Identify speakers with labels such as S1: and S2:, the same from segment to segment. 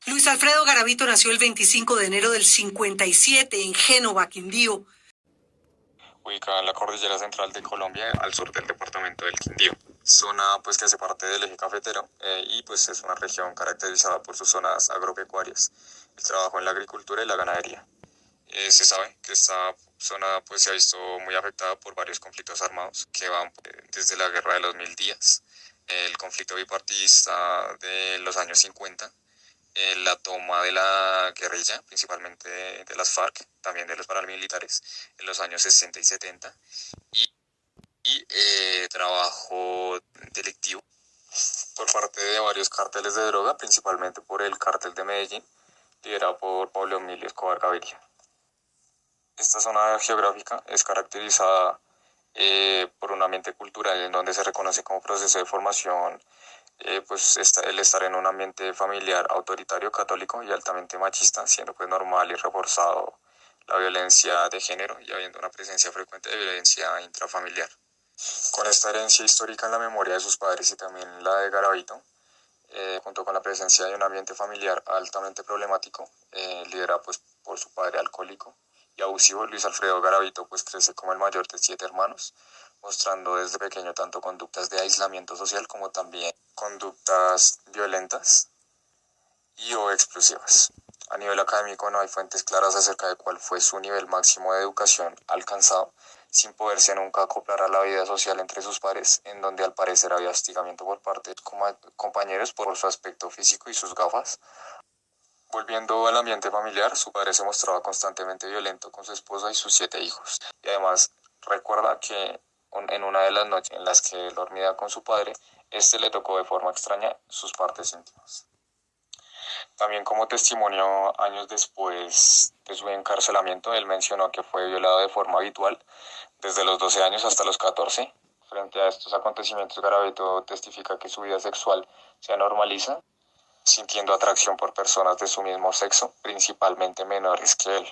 S1: Luis Alfredo Garavito nació el 25 de enero del 57 en Génova, Quindío.
S2: Ubicada en la cordillera central de Colombia, al sur del departamento del Quindío. Zona pues que hace parte del eje cafetero y pues es una región caracterizada por sus zonas agropecuarias, el trabajo en la agricultura y la ganadería. Se sabe que esta zona pues se ha visto muy afectada por varios conflictos armados que van desde la Guerra de los Mil Días, el conflicto bipartidista de los años 50, la toma de la guerrilla, principalmente de las FARC, también de los paramilitares, en los años 60 y 70, y trabajo delictivo por parte de varios cárteles de droga, principalmente por el cártel de Medellín, liderado por Pablo Emilio Escobar Gaviria. Esta zona geográfica es caracterizada por un ambiente cultural en donde se reconoce como proceso de formación el estar en un ambiente familiar autoritario, católico y altamente machista, siendo pues normal y reforzado la violencia de género y habiendo una presencia frecuente de violencia intrafamiliar. Con esta herencia histórica en la memoria de sus padres y también la de Garavito, junto con la presencia de un ambiente familiar altamente problemático, liderado pues por su padre alcohólico y abusivo, Luis Alfredo Garavito pues crece como el mayor de 7 hermanos, mostrando desde pequeño tanto conductas de aislamiento social como también conductas violentas y o explosivas. A nivel académico no hay fuentes claras acerca de cuál fue su nivel máximo de educación alcanzado, sin poderse nunca acoplar a la vida social entre sus pares, en donde al parecer había hostigamiento por parte de compañeros por su aspecto físico y sus gafas. Volviendo al ambiente familiar, su padre se mostraba constantemente violento con su esposa y sus 7 hijos. Y además recuerda que en una de las noches en las que él dormía con su padre, le tocó de forma extraña sus partes íntimas. También como testimonio, años después de su encarcelamiento, él mencionó que fue violado de forma habitual desde los 12 años hasta los 14. Frente a estos acontecimientos, Garavito testifica que su vida sexual se normaliza, sintiendo atracción por personas de su mismo sexo, principalmente menores que él.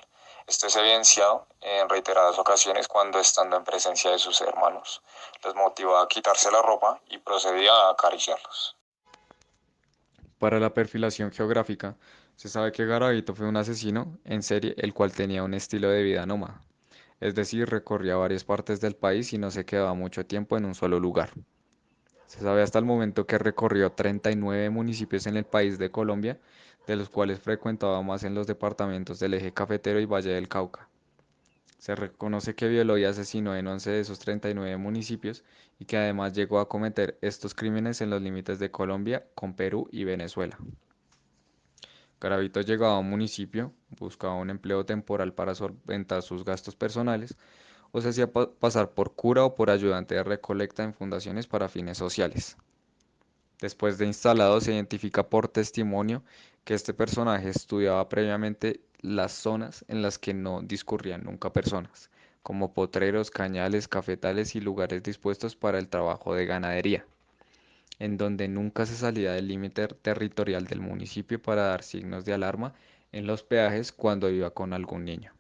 S2: Esto es evidenciado en reiteradas ocasiones cuando, estando en presencia de sus hermanos, les motivaba a quitarse la ropa y procedía a acariciarlos.
S3: Para la perfilación geográfica, se sabe que Garavito fue un asesino en serie el cual tenía un estilo de vida nómada, es decir, recorría varias partes del país y no se quedaba mucho tiempo en un solo lugar. Se sabe hasta el momento que recorrió 39 municipios en el país de Colombia, de los cuales frecuentaba más en los departamentos del Eje Cafetero y Valle del Cauca. Se reconoce que violó y asesinó en 11 de esos 39 municipios y que además llegó a cometer estos crímenes en los límites de Colombia con Perú y Venezuela. Garavito llegaba a un municipio, buscaba un empleo temporal para solventar sus gastos personales o se hacía pasar por cura o por ayudante de recolecta en fundaciones para fines sociales. Después de instalado, se identifica por testimonio que este personaje estudiaba previamente las zonas en las que no discurrían nunca personas, como potreros, cañales, cafetales y lugares dispuestos para el trabajo de ganadería, en donde nunca se salía del límite territorial del municipio para dar signos de alarma en los peajes cuando iba con algún niño.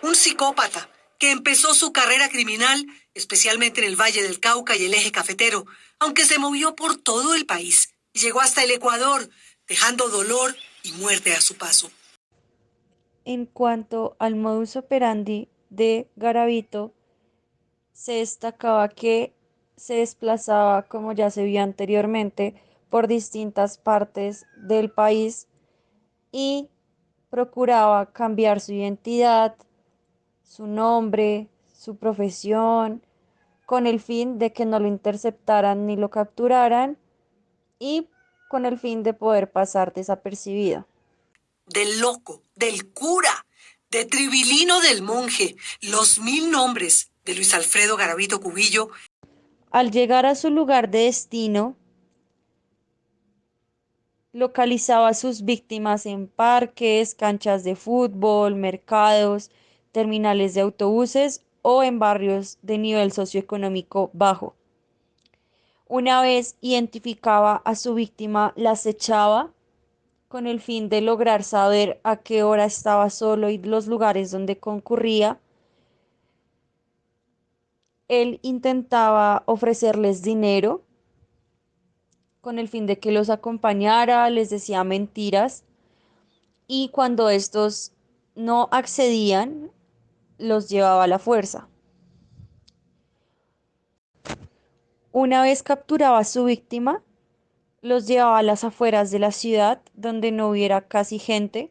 S1: Un psicópata que empezó su carrera criminal, especialmente en el Valle del Cauca y el Eje Cafetero, aunque se movió por todo el país y llegó hasta el Ecuador, dejando dolor y muerte a su paso.
S4: En cuanto al modus operandi de Garavito, se destacaba que se desplazaba, como ya se vio anteriormente, por distintas partes del país y procuraba cambiar su identidad, su nombre, su profesión, con el fin de que no lo interceptaran ni lo capturaran y con el fin de poder pasar desapercibido.
S1: Del loco, del cura, de Tribilino del monje, los 1000 nombres de Luis Alfredo Garavito Cubillo.
S4: Al llegar a su lugar de destino, localizaba a sus víctimas en parques, canchas de fútbol, mercados, terminales de autobuses o en barrios de nivel socioeconómico bajo. Una vez identificaba a su víctima, la acechaba con el fin de lograr saber a qué hora estaba solo y los lugares donde concurría. Él intentaba ofrecerles dinero con el fin de que los acompañara, les decía mentiras y cuando estos no accedían, los llevaba a la fuerza. Una vez capturaba a su víctima, los llevaba a las afueras de la ciudad donde no hubiera casi gente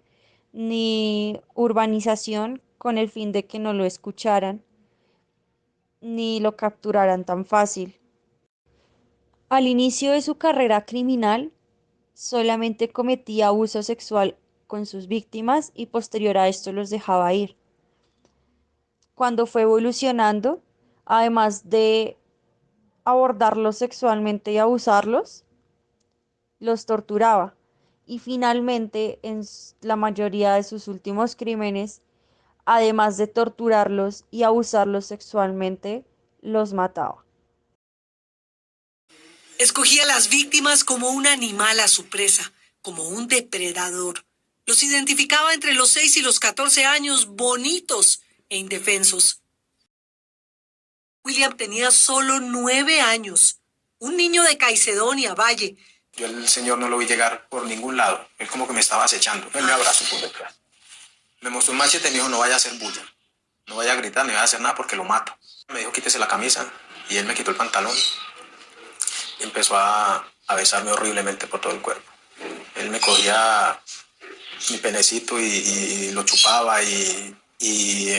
S4: ni urbanización con el fin de que no lo escucharan ni lo capturaran tan fácil. Al inicio de su carrera criminal, solamente cometía abuso sexual con sus víctimas y posterior a esto los dejaba ir. Cuando fue evolucionando, además de abordarlos sexualmente y abusarlos, los torturaba. Y finalmente, en la mayoría de sus últimos crímenes, además de torturarlos y abusarlos sexualmente, los mataba.
S1: Escogía a las víctimas como un animal a su presa, como un depredador. Los identificaba entre los 6 y los 14 años, bonitos e indefensos. William tenía solo 9 años, un niño de Caicedonia, Valle.
S5: Yo el señor no lo vi llegar por ningún lado. Él como que me estaba acechando. Él me abrazó por detrás. Me mostró un machete y me dijo, no vaya a hacer bulla. No vaya a gritar, ni vaya a hacer nada porque lo mato. Me dijo, quítese la camisa. Y él me quitó el pantalón. Y empezó a besarme horriblemente por todo el cuerpo. Él me cogía mi penecito y lo chupaba y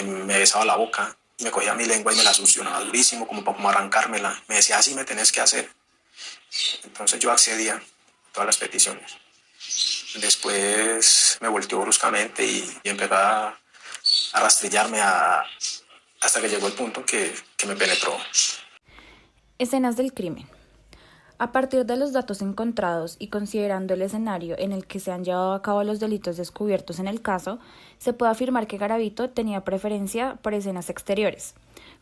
S5: me besaba la boca. Y me cogía mi lengua y me la succionaba durísimo como para arrancármela. Me decía, así me tenés que hacer. Entonces yo accedía a todas las peticiones. Después me volteó bruscamente y empezó a rastrillarme hasta que llegó el punto que me penetró.
S6: Escenas del crimen. A partir de los datos encontrados y considerando el escenario en el que se han llevado a cabo los delitos descubiertos en el caso, se puede afirmar que Garavito tenía preferencia por escenas exteriores,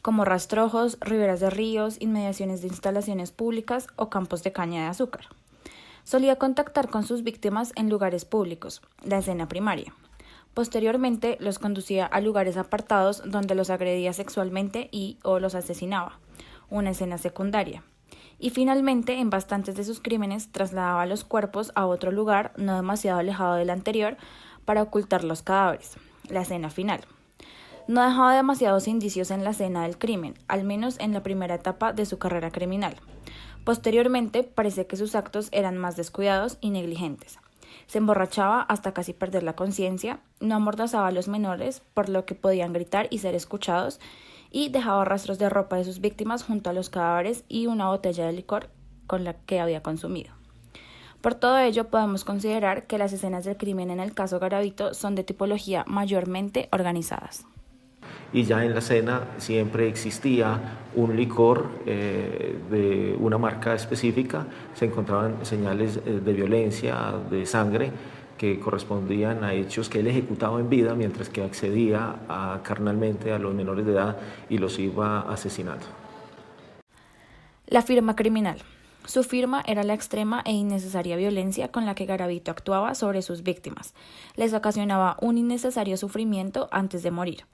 S6: como rastrojos, riberas de ríos, inmediaciones de instalaciones públicas o campos de caña de azúcar. Solía contactar con sus víctimas en lugares públicos, la escena primaria. Posteriormente los conducía a lugares apartados donde los agredía sexualmente o los asesinaba, una escena secundaria. Y finalmente, en bastantes de sus crímenes, trasladaba los cuerpos a otro lugar no demasiado alejado del anterior para ocultar los cadáveres, la escena final. No dejaba demasiados indicios en la escena del crimen, al menos en la primera etapa de su carrera criminal. Posteriormente, parece que sus actos eran más descuidados y negligentes. Se emborrachaba hasta casi perder la conciencia, no amordazaba a los menores, por lo que podían gritar y ser escuchados, y dejaba rastros de ropa de sus víctimas junto a los cadáveres y una botella de licor con la que había consumido. Por todo ello, podemos considerar que las escenas del crimen en el caso Garavito son de tipología mayormente organizadas.
S7: Y ya en la escena siempre existía un licor de una marca específica, se encontraban señales de violencia, de sangre, que correspondían a hechos que él ejecutaba en vida mientras que accedía carnalmente a los menores de edad y los iba asesinando.
S6: La firma criminal. Su firma era la extrema e innecesaria violencia con la que Garavito actuaba sobre sus víctimas. Les ocasionaba un innecesario sufrimiento antes de morir.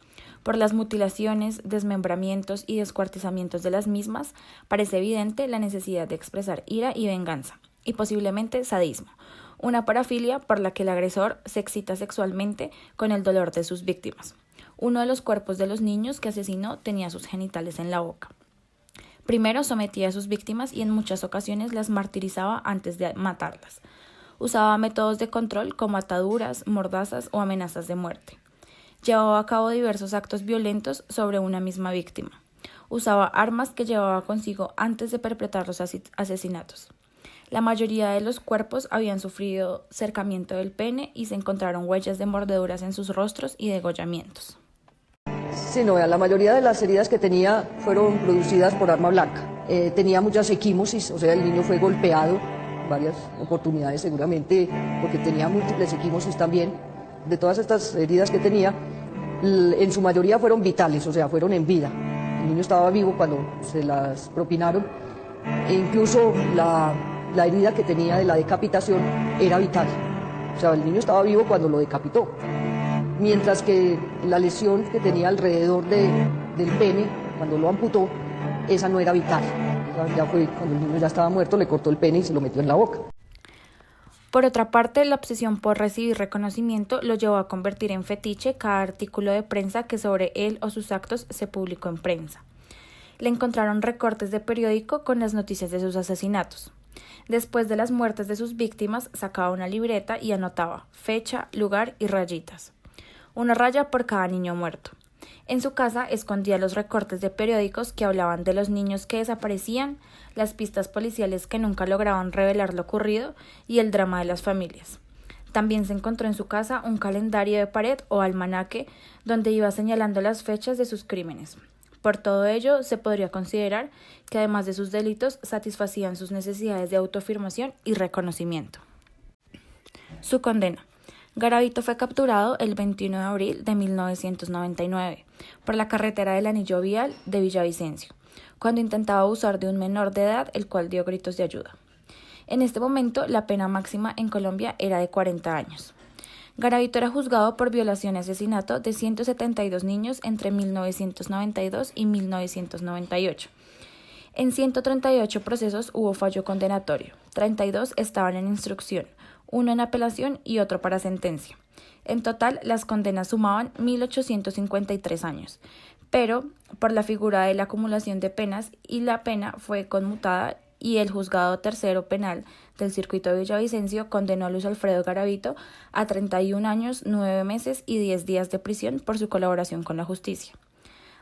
S6: Por las mutilaciones, desmembramientos y descuartizamientos de las mismas, parece evidente la necesidad de expresar ira y venganza, y posiblemente sadismo, una parafilia por la que el agresor se excita sexualmente con el dolor de sus víctimas. Uno de los cuerpos de los niños que asesinó tenía sus genitales en la boca. Primero sometía a sus víctimas y en muchas ocasiones las martirizaba antes de matarlas. Usaba métodos de control como ataduras, mordazas o amenazas de muerte. Llevaba a cabo diversos actos violentos sobre una misma víctima. Usaba armas que llevaba consigo antes de perpetrar los asesinatos. La mayoría de los cuerpos habían sufrido cercamiento del pene y se encontraron huellas de mordeduras en sus rostros y degollamientos.
S8: Sí, no, la mayoría de las heridas que tenía fueron producidas por arma blanca. Tenía muchas equimosis, o sea, el niño fue golpeado varias oportunidades seguramente porque tenía múltiples equimosis también. De todas estas heridas que tenía, en su mayoría fueron vitales, o sea, fueron en vida. El niño estaba vivo cuando se las propinaron e incluso la herida que tenía de la decapitación era vital. O sea, el niño estaba vivo cuando lo decapitó. Mientras que la lesión que tenía alrededor del pene, cuando lo amputó, esa no era vital. Ya fue cuando el niño ya estaba muerto, le cortó el pene y se lo metió en la boca.
S6: Por otra parte, la obsesión por recibir reconocimiento lo llevó a convertir en fetiche cada artículo de prensa que sobre él o sus actos se publicó en prensa. Le encontraron recortes de periódico con las noticias de sus asesinatos. Después de las muertes de sus víctimas, sacaba una libreta y anotaba fecha, lugar y rayitas. Una raya por cada niño muerto. En su casa escondía los recortes de periódicos que hablaban de los niños que desaparecían, las pistas policiales que nunca lograban revelar lo ocurrido y el drama de las familias. También se encontró en su casa un calendario de pared o almanaque donde iba señalando las fechas de sus crímenes. Por todo ello, se podría considerar que además de sus delitos, satisfacían sus necesidades de autoafirmación y reconocimiento. Su condena. Garavito fue capturado el 21 de abril de 1999 por la carretera del Anillo Vial de Villavicencio, cuando intentaba abusar de un menor de edad, el cual dio gritos de ayuda. En este momento, la pena máxima en Colombia era de 40 años. Garavito era juzgado por violación y asesinato de 172 niños entre 1992 y 1998. En 138 procesos hubo fallo condenatorio, 32 estaban en instrucción, uno en apelación y otro para sentencia. En total, las condenas sumaban 1.853 años, pero por la figura de la acumulación de penas y la pena fue conmutada y el juzgado tercero penal del circuito de Villavicencio condenó a Luis Alfredo Garavito a 31 años, 9 meses y 10 días de prisión por su colaboración con la justicia.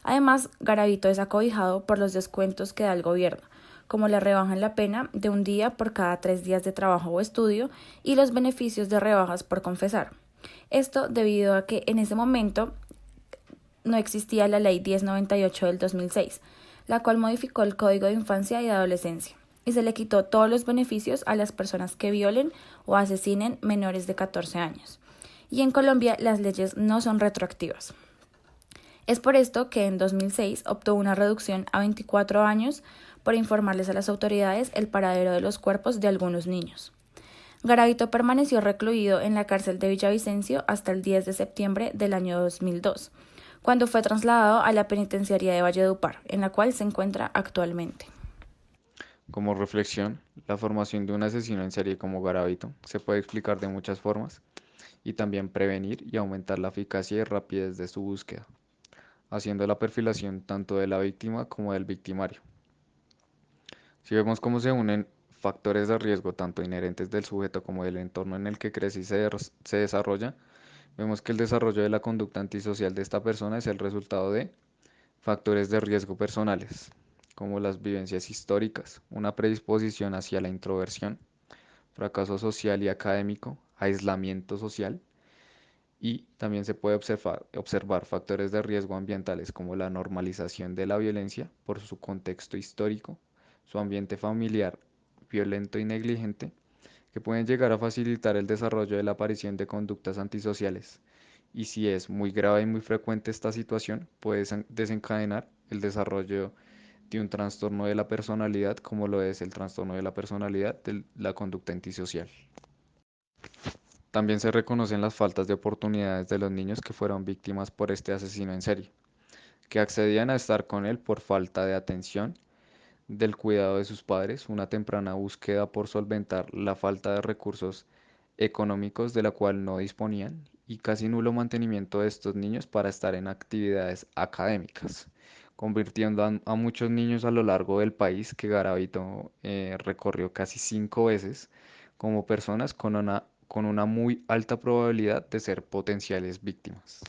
S6: Además, Garavito es acobijado por los descuentos que da el gobierno, como la rebaja en la pena de un día por cada 3 días de trabajo o estudio y los beneficios de rebajas por confesar. Esto debido a que en ese momento no existía la Ley 1098 del 2006, la cual modificó el Código de Infancia y Adolescencia, y se le quitó todos los beneficios a las personas que violen o asesinen menores de 14 años. Y en Colombia las leyes no son retroactivas. Es por esto que en 2006 optó una reducción a 24 años por informarles a las autoridades el paradero de los cuerpos de algunos niños. Garavito permaneció recluido en la cárcel de Villavicencio hasta el 10 de septiembre del año 2002, cuando fue trasladado a la penitenciaría de Valledupar, en la cual se encuentra actualmente.
S3: Como reflexión, la formación de un asesino en serie como Garavito se puede explicar de muchas formas y también prevenir y aumentar la eficacia y rapidez de su búsqueda, haciendo la perfilación tanto de la víctima como del victimario. Si vemos cómo se unen factores de riesgo tanto inherentes del sujeto como del entorno en el que crece y se desarrolla, vemos que el desarrollo de la conducta antisocial de esta persona es el resultado de factores de riesgo personales, como las vivencias históricas, una predisposición hacia la introversión, fracaso social y académico, aislamiento social, y también se puede observar factores de riesgo ambientales como la normalización de la violencia por su contexto histórico, su ambiente familiar violento y negligente, que pueden llegar a facilitar el desarrollo de la aparición de conductas antisociales. Y si es muy grave y muy frecuente esta situación, puede desencadenar el desarrollo de un trastorno de la personalidad, como lo es el trastorno de la personalidad de la conducta antisocial. También se reconocen las faltas de oportunidades de los niños que fueron víctimas por este asesino en serie, que accedían a estar con él por falta de atención, del cuidado de sus padres, una temprana búsqueda por solventar la falta de recursos económicos de la cual no disponían y casi nulo mantenimiento de estos niños para estar en actividades académicas, convirtiendo a muchos niños a lo largo del país que Garavito recorrió casi 5 veces como personas con una muy alta probabilidad de ser potenciales víctimas.